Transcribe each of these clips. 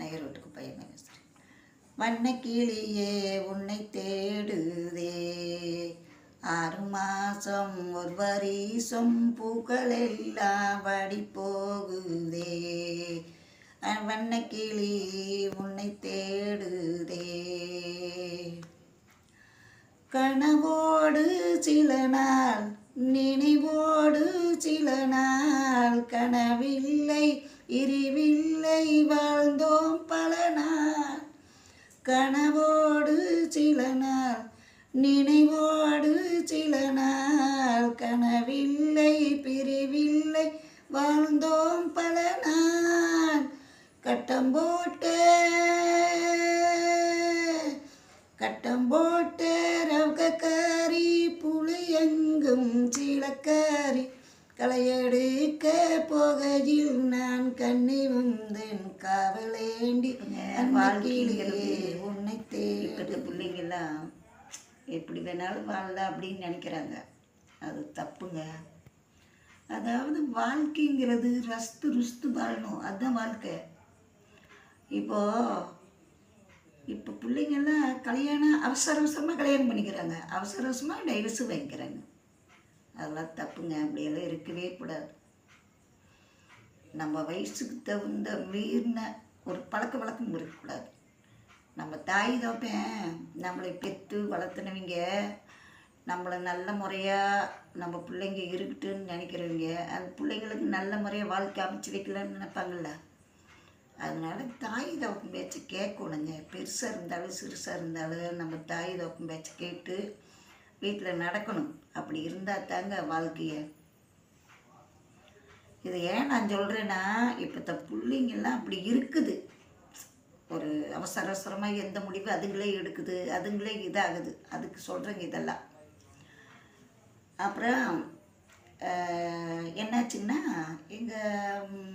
நேயர் வீட்டுக்கு பையன் பேசுகிறேன். வண்ணக்கிளியே உன்னை தேடுதே, 6 மாசம் ஒரு வருஷம் பூக்கள் எல்லாம் வாடி போகுதே. வண்ணக்கிளி உன்னை தேடுதே. கனவோடு சில நாள், நினைவோடு சில நாள், கனவில்லை இருவில்லை வாழ்ந்தோம் பல நாள். கனவோடு சில நாள், நினைவோடு சில நாள், கனவில்லை பிரிவில்லை வாழ்ந்தோம் பல நாள். கட்டம் போட்ட ரவுகக்காரி, புளியங்கும் சீலக்காரி, களையெடுக்க போகையில் நான் கண்ணி வந்தேன் காவலேண்டி வாழ்க்கையிலே உன்னை தேடி. பிள்ளைங்கெல்லாம் எப்படி வேணாலும் வாழலாம் அப்படின்னு நினைக்கிறாங்க. அது தப்புங்க. அதாவது வாழ்க்கைங்கிறது ரஸ்து ருஸ்து வாழணும், அதுதான் வாழ்க்கை. இப்போ பிள்ளைங்கள்லாம் கல்யாணம் அவசரமாக கல்யாணம் பண்ணிக்கிறாங்க, அவசரமாக டைவர்ஸு வாங்கிக்கிறாங்க. அதெல்லாம் தப்புங்க. அப்படியெல்லாம் இருக்கவே கூடாது. நம்ம வயசுக்கு தகுந்த மீறின ஒரு பழக்க வழக்கம் இருக்கக்கூடாது. நம்ம தாய் தோப்பேன் நம்மளை பெற்று வளர்த்துனவங்க, நம்மளை நல்ல முறையாக நம்ம பிள்ளைங்க இருக்குட்டுன்னு நினைக்கிறவங்க, அந்த பிள்ளைங்களுக்கு நல்ல முறையாக வாழ்க்கை அமைச்சு வைக்கலான்னு நினைப்பாங்கள்ல. அதனால் தாய் தோப்பம் பேச்சு கேட்கணுங்க. பெருசாக இருந்தாலும் சிறுசாக இருந்தாலும் நம்ம தாய் தோப்பம் பேச்சு கேட்டு வீட்டில் நடக்கணும். அப்படி இருந்தால் தாங்க வாழ்க்கையை. இதை ஏன் நான் சொல்கிறேன்னா, இப்போ பிள்ளைங்கள்லாம் அப்படி இருக்குது. ஒரு அவசரமாக எந்த முடிவு அதுங்களே எடுக்குது, அதுங்களே இதாகுது. அதுக்கு சொல்கிறேங்க இதெல்லாம். அப்புறம் என்னாச்சுன்னா, எங்கள்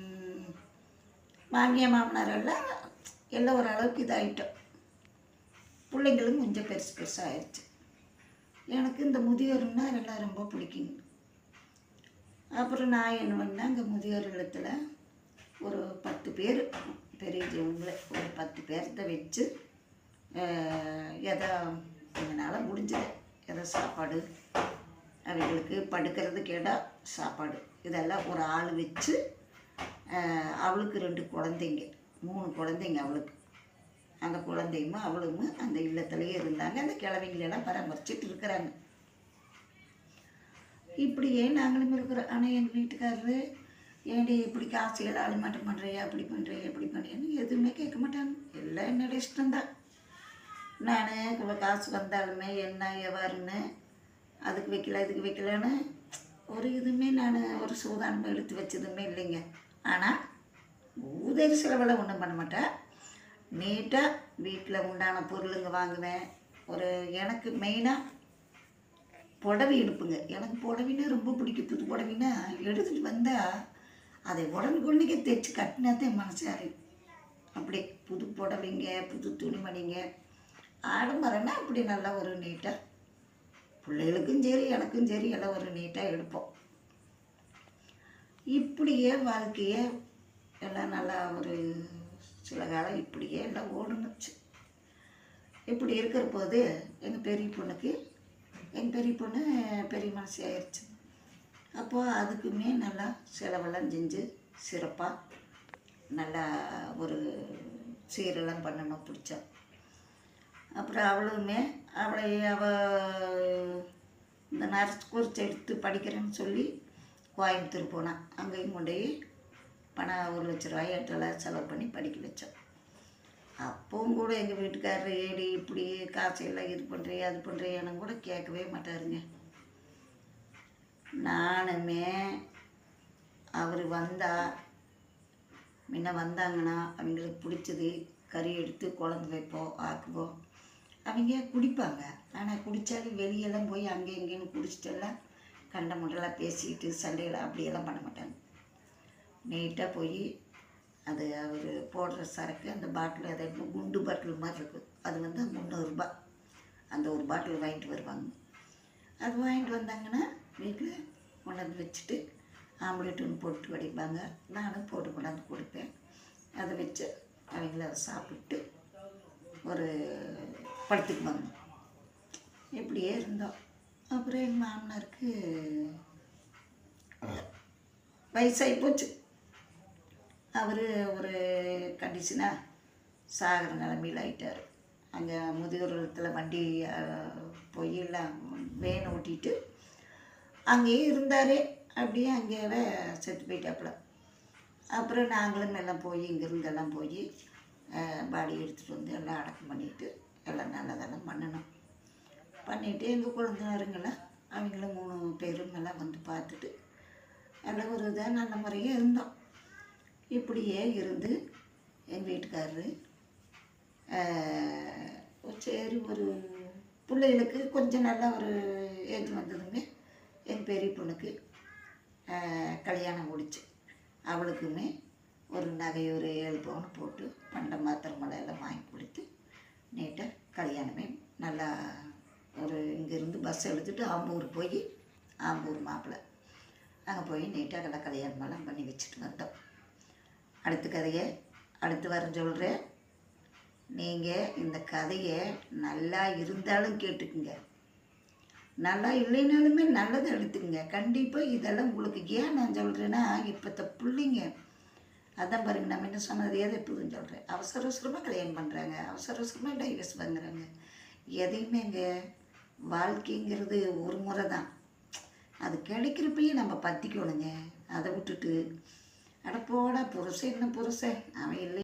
மாமியார் மாமனாரெல்லாம் எல்லாம் ஓரளவுக்கு இதாகிட்டோம். பிள்ளைங்களும் கொஞ்சம் பெருசாக ஆயிடுச்சு. எனக்கு இந்த முதியோர்னா எல்லாம் ரொம்ப பிடிக்குங்க. அப்புறம் நான் என்ன பண்ணேன், அங்கே முதியோர் இல்லத்தில் ஒரு 10 பேர் பெரியவங்களே ஒரு 10 பேர்த்த வச்சு எதோ எங்களால் முடிஞ்சது, ஏதோ சாப்பாடு, அவங்களுக்கு படுக்கிறதுக்கு இடம், சாப்பாடு, இதெல்லாம் ஒரு ஆள் வச்சு. அவளுக்கு 2 குழந்தைங்க, 3 குழந்தைங்க அவளுக்கு. அந்த குழந்தையும் அவளும் அந்த இல்லத்துலேயே இருந்தாங்க. அந்த கிழவிங்களெல்லாம் பராமரிச்சுட்டு இருக்கிறாங்க. இப்படியே நாங்களும் இருக்கிறோம். ஆனால் எங்கள் வீட்டுக்காரரு, ஏன்டி இப்படி காசுகள் ஆளுமாட்டம் பண்ணுறியா, அப்படி பண்ணுறியா, எப்படி பண்ணுறியான்னு எதுவுமே கேட்க மாட்டாங்க. எல்லாம் என்னோட இஷ்டம்தான். நான் காசு வந்தாலுமே என்ன எவ்வாறுன்னு அதுக்கு வைக்கல இதுக்கு வைக்கலன்னு ஒரு இதுவுமே நான் ஒரு சூதானமாக எடுத்து வச்சதுமே இல்லைங்க. ஆனால் ஊதறி செலவெல்லாம் ஒன்றும் பண்ண மாட்டேன். நீட்டாக வீட்டில் உண்டான பொருளுங்க வாங்குவேன். எனக்கு மெயினாக புடவை எடுப்புங்க. எனக்கு புடவைன்னா ரொம்ப பிடிக்கும். புது புடவைன்னா எடுத்துகிட்டு வந்தால் அதை உடனுக்குடனே தைச்சி கட்டினா தான் மனசாரு. அப்படி புது புடவைங்க, புது துணிமணிங்க, ஆடம்பரம்னா அப்படி நல்லா ஒரு நீட்டாக பிள்ளைகளுக்கும் சரி எனக்கும் சரி எல்லாம் ஒரு நீட்டாக எடுப்போம். இப்படியே வாழ்க்கையே எல்லாம் நல்லா ஒரு சில காலம் இப்படியே எல்லாம் ஓடுனுச்சு. இப்படி இருக்கிற போது எங்கள் பெரிய பொண்ணு பெரிய மனசு ஆயிடுச்சு. அப்போது அதுக்குமே நல்லா செலவெல்லாம் செஞ்சு சிறப்பாக நல்லா ஒரு சீரெல்லாம் பண்ணணும் பிடிச்சா. அப்புறம் அவளுமே இந்த நர்ஸ் கோர்ஸ் எடுத்து படிக்கிறேன்னு சொல்லி கோயம்புத்தூர் போனான். அங்கேயும் கொண்டு போய் பணம் 1 லட்ச ரூபாய் 8,00,000 செலவு பண்ணி படிக்க வச்சோம். அப்பவும் கூட எங்கள் வீட்டுக்காரர் ஏடி இப்படி காசையெல்லாம் இது பண்ணுறியா அது பண்ணுறியான்னு கூட கேட்கவே மாட்டாருங்க. நானுமே அவர் முன்ன வந்தாங்கன்னா அவங்களுக்கு பிடிச்சது கறி எடுத்து குழம்பு வைப்போம், ஆக்குவோம். அவங்க குடிப்பாங்க. ஆனால் குடித்தாலும் வெளியெல்லாம் போய் அங்கே இங்கேன்னு குடிச்சிட்டெல்லாம் கண்ட முண்டெல்லாம் பேசிக்கிட்டு சண்டையெல்லாம் அப்படியெல்லாம் பண்ண மாட்டாங்க. நீட்டாக போய் அது அவர் போடுற சரக்கு அந்த பாட்டில், அதை குண்டு பாட்டில் மாதிரி இருக்கும், அது 300 ரூபாய். அந்த ஒரு பாட்டில் வாங்கிட்டு வருவாங்க. அது வாங்கிட்டு வந்தாங்கன்னா வீட்டில் கொண்டாந்து வச்சுட்டு ஆம்லேட் ஒன்று போட்டு வடிப்பாங்க. நானும் போட்டு கொண்டாந்து கொடுப்பேன். அதை வச்சு அவங்கள சாப்பிட்டு ஒரு படத்துக்கு வந்தோம். இப்படியே இருந்தோம். அப்புறம் எங்கள் மாமனாருக்கு வயசாகி போச்சு. அவர் ஒரு கண்டிஷனாக சாகிற நிலமையில் ஆகிட்டார். அங்கே முதியோர் இல்லத்தில் வண்டி போய் எல்லாம் வேன் ஓட்டிட்டு அங்கேயே இருந்தார். அப்படியே அங்கேயே செத்து போயிட்டாப்புல. அப்புறம் நாங்களும் எல்லாம் போய் இங்கேருந்தெல்லாம் போய் பாடி எடுத்துகிட்டு வந்து எல்லாம் அடக்கம் பண்ணிவிட்டு எல்லாம் நல்லதெல்லாம் பண்ணினோம். பண்ணிவிட்டு எங்கள் குழந்தைருங்கெல்லாம் அவங்களும் 3 பேரும் எல்லாம் வந்து பார்த்துட்டு எல்லாம் ஒரு இதாக நல்ல முறையாக இருந்தோம். இப்படியே இருந்து எங்கள் வீட்டுக்காரரு சரி ஒரு பிள்ளைகளுக்கு கொஞ்சம் நல்லா ஒரு ஏஜ் வந்ததுமே எங்கள் பெரிய பொண்ணுக்கு கல்யாணம் முடிச்சு அவளுக்குமே ஒரு நகை ஒரு 7 பவுன் போட்டு பண்டை மாத்திரமலை எல்லாம் வாங்கி கொடுத்து நீட்டாக கல்யாணமே நல்லா ஒரு இங்கேருந்து பஸ் எடுத்துகிட்டு ஆம்பூர் போய் ஆம்பூர் மாப்பிள்ளை அங்கே போய் நீட்டாக எல்லாம் கல்யாணமெல்லாம் பண்ணி வச்சுட்டு வந்தோம். அடுத்த கதையை அடுத்து வர சொல்கிறேன். நீங்கள் இந்த கதையை நல்லா இருந்தாலும் கேட்டுக்குங்க, நல்லா இல்லைனாலுமே நல்லதை எடுத்துக்கங்க. கண்டிப்பாக இதெல்லாம் உங்களுக்கு ஏன் நான் சொல்கிறேன்னா, இப்போத்த பிள்ளைங்க அதான் பாருங்க, நம்ம என்ன சொன்னது எதை எப்போதும் சொல்கிறேன், அவசர அவசரமாக கல்யாணம் பண்ணுறாங்க, அவசர அவசரமாக டைவர்ஸ் வாங்குறாங்க. எதையுமேங்க வாழ்க்கைங்கிறது ஒரு முறை தான், அது கிடைக்கிறப்பையும் நம்ம பற்றிக்கணுங்க. அதை விட்டுட்டு அட போடா புருஷன் என்ன புருஷன் அவன் இல்லை